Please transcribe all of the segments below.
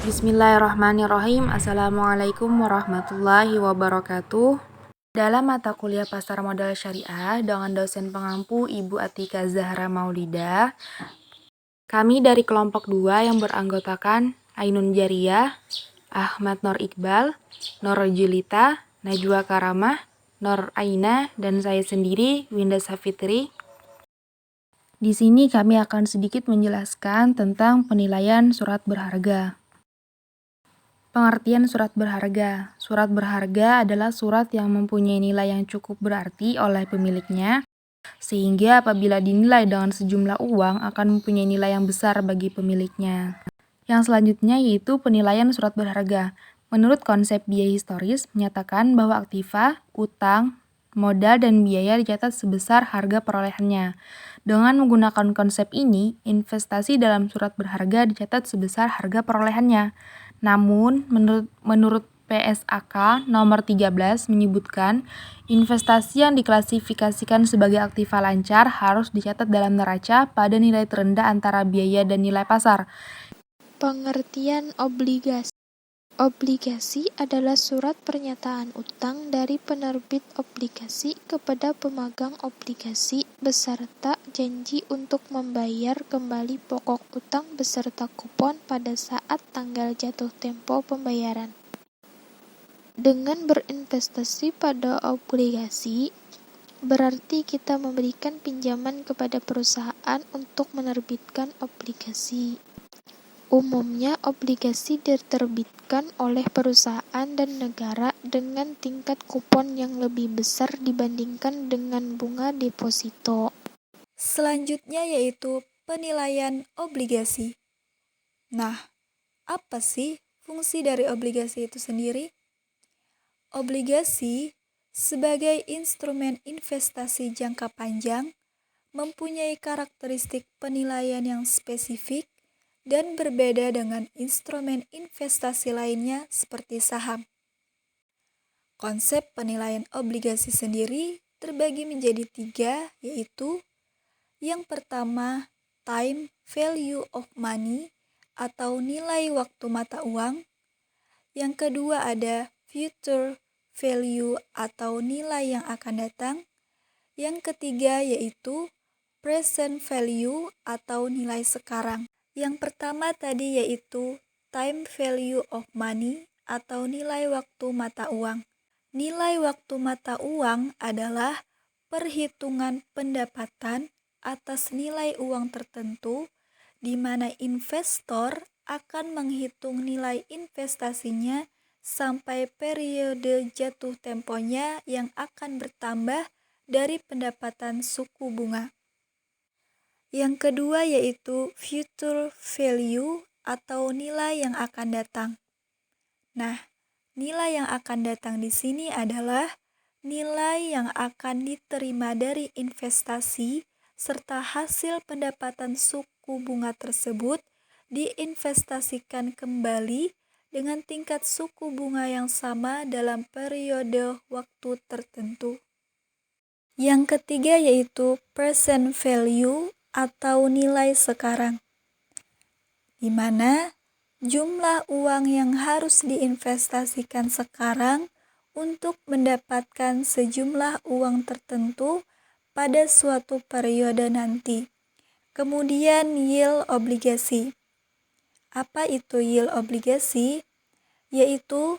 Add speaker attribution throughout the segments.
Speaker 1: Bismillahirrahmanirrahim. Assalamualaikum warahmatullahi wabarakatuh. Dalam mata kuliah Pasar Modal Syariah dengan dosen pengampu Ibu Atika Zahra Maulida, kami dari kelompok 2 yang beranggotakan Ainun Jariyah, Ahmad Nur Iqbal, Nur Julita, Najwa Karamah, Nur Aina, dan saya sendiri, Winda Safitri. Di sini kami akan sedikit menjelaskan tentang penilaian surat berharga. Pengertian surat berharga. Surat berharga adalah surat yang mempunyai nilai yang cukup berarti oleh pemiliknya, sehingga apabila dinilai dengan sejumlah uang akan mempunyai nilai yang besar bagi pemiliknya. Yang selanjutnya yaitu penilaian surat berharga. Menurut konsep biaya historis, menyatakan bahwa aktiva, utang, modal, dan biaya dicatat sebesar harga perolehannya. Dengan menggunakan konsep ini, investasi dalam surat berharga dicatat sebesar harga perolehannya. Namun, menurut PSAK nomor 13 menyebutkan, investasi yang diklasifikasikan sebagai aktiva lancar harus dicatat dalam neraca pada nilai terendah antara biaya dan nilai pasar.
Speaker 2: Pengertian obligasi. Obligasi adalah surat pernyataan utang dari penerbit obligasi kepada pemegang obligasi beserta janji untuk membayar kembali pokok utang beserta kupon pada saat tanggal jatuh tempo pembayaran. Dengan berinvestasi pada obligasi, berarti kita memberikan pinjaman kepada perusahaan untuk menerbitkan obligasi. Umumnya, obligasi diterbitkan oleh perusahaan dan negara dengan tingkat kupon yang lebih besar dibandingkan dengan bunga deposito.
Speaker 3: Selanjutnya yaitu penilaian obligasi. Nah, apa sih fungsi dari obligasi itu sendiri? Obligasi sebagai instrumen investasi jangka panjang mempunyai karakteristik penilaian yang spesifik dan berbeda dengan instrumen investasi lainnya seperti saham. Konsep penilaian obligasi sendiri terbagi menjadi 3, yaitu yang pertama, time value of money atau nilai waktu mata uang. Yang kedua ada future value atau nilai yang akan datang. Yang ketiga yaitu present value atau nilai sekarang. Yang pertama tadi yaitu time value of money atau nilai waktu mata uang. Nilai waktu mata uang adalah perhitungan pendapatan atas nilai uang tertentu di mana investor akan menghitung nilai investasinya sampai periode jatuh temponya yang akan bertambah dari pendapatan suku bunga. Yang kedua yaitu future value atau nilai yang akan datang. Nah, nilai yang akan datang di sini adalah nilai yang akan diterima dari investasi serta hasil pendapatan suku bunga tersebut diinvestasikan kembali dengan tingkat suku bunga yang sama dalam periode waktu tertentu. Yang ketiga yaitu present value atau nilai sekarang, di mana jumlah uang yang harus diinvestasikan sekarang untuk mendapatkan sejumlah uang tertentu pada suatu periode nanti. Kemudian yield obligasi. Apa itu yield obligasi? Yaitu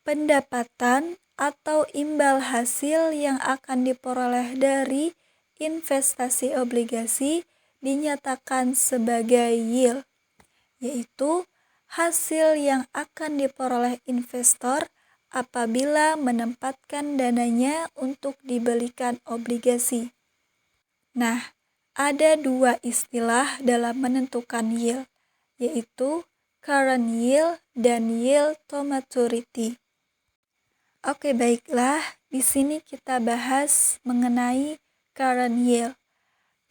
Speaker 3: pendapatan atau imbal hasil yang akan diperoleh dari investasi obligasi dinyatakan sebagai yield, yaitu hasil yang akan diperoleh investor apabila menempatkan dananya untuk dibelikan obligasi. Nah, ada 2 istilah dalam menentukan yield, yaitu current yield dan yield to maturity. Oke, baiklah, di sini kita bahas mengenai current yield.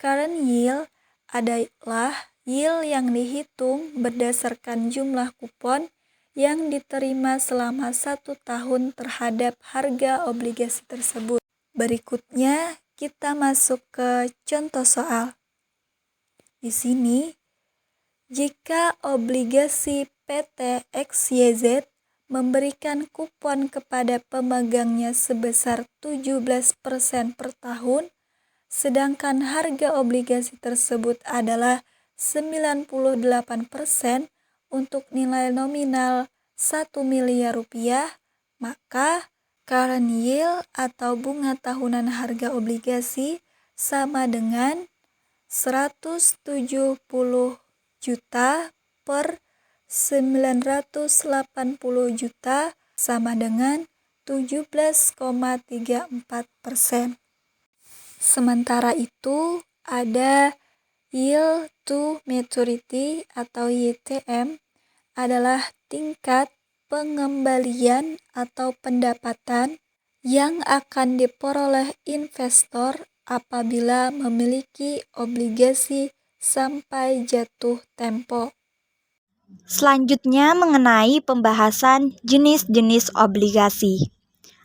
Speaker 3: Current yield adalah yield yang dihitung berdasarkan jumlah kupon yang diterima selama 1 tahun terhadap harga obligasi tersebut. Berikutnya kita masuk ke contoh soal. Di sini, jika obligasi PT XYZ memberikan kupon kepada pemegangnya sebesar 17% per tahun, sedangkan harga obligasi tersebut adalah 98% untuk nilai nominal 1 miliar rupiah, maka current yield atau bunga tahunan harga obligasi sama dengan 170 juta per 980 juta sama dengan 17,34%. Sementara itu, ada yield to maturity atau YTM adalah tingkat pengembalian atau pendapatan yang akan diperoleh investor apabila memiliki obligasi sampai jatuh tempo.
Speaker 4: Selanjutnya mengenai pembahasan jenis-jenis obligasi.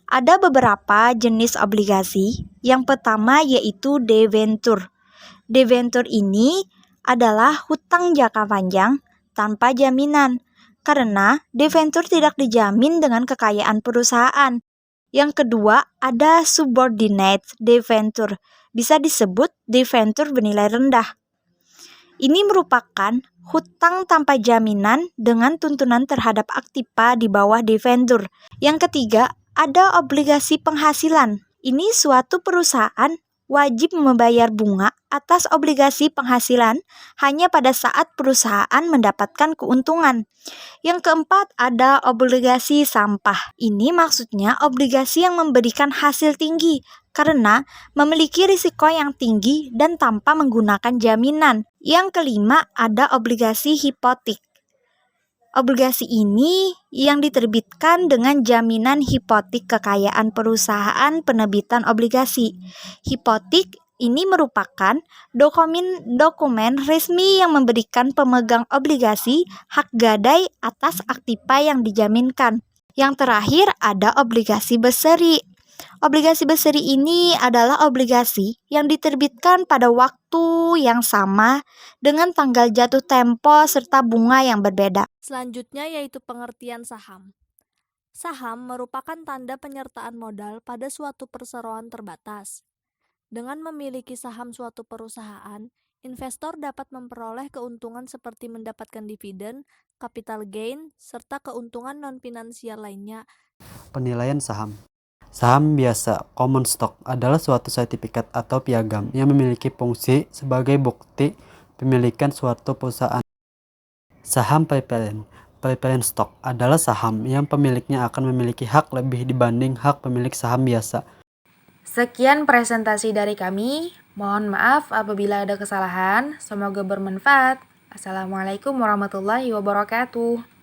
Speaker 4: Ada beberapa jenis obligasi. Yang pertama yaitu debentur. Debentur ini adalah hutang jangka panjang tanpa jaminan, karena debentur tidak dijamin dengan kekayaan perusahaan. Yang kedua ada subordinate debentur, bisa disebut debentur bernilai rendah. Ini merupakan hutang tanpa jaminan dengan tuntunan terhadap aktiva di bawah debentur. Yang ketiga, ada obligasi penghasilan. Ini suatu perusahaan wajib membayar bunga atas obligasi penghasilan hanya pada saat perusahaan mendapatkan keuntungan. Yang keempat, ada obligasi sampah. Ini maksudnya obligasi yang memberikan hasil tinggi karena memiliki risiko yang tinggi dan tanpa menggunakan jaminan. Yang kelima, ada obligasi hipotek. Obligasi ini yang diterbitkan dengan jaminan hipotek kekayaan perusahaan penerbitan obligasi. Hipotek ini merupakan dokumen resmi yang memberikan pemegang obligasi hak gadai atas aktiva yang dijaminkan. Yang terakhir ada obligasi berseri. Obligasi berseri ini adalah obligasi yang diterbitkan pada waktu yang sama dengan tanggal jatuh tempo serta bunga yang berbeda.
Speaker 5: Selanjutnya yaitu pengertian saham. Saham merupakan tanda penyertaan modal pada suatu perseroan terbatas. Dengan memiliki saham suatu perusahaan, investor dapat memperoleh keuntungan seperti mendapatkan dividen, capital gain, serta keuntungan non-finansial lainnya.
Speaker 6: Penilaian saham. Saham biasa, common stock, adalah suatu sertifikat atau piagam yang memiliki fungsi sebagai bukti pemilikan suatu perusahaan. Saham preference stock adalah saham yang pemiliknya akan memiliki hak lebih dibanding hak pemilik saham biasa.
Speaker 1: Sekian presentasi dari kami. Mohon maaf apabila ada kesalahan. Semoga bermanfaat. Assalamualaikum warahmatullahi wabarakatuh.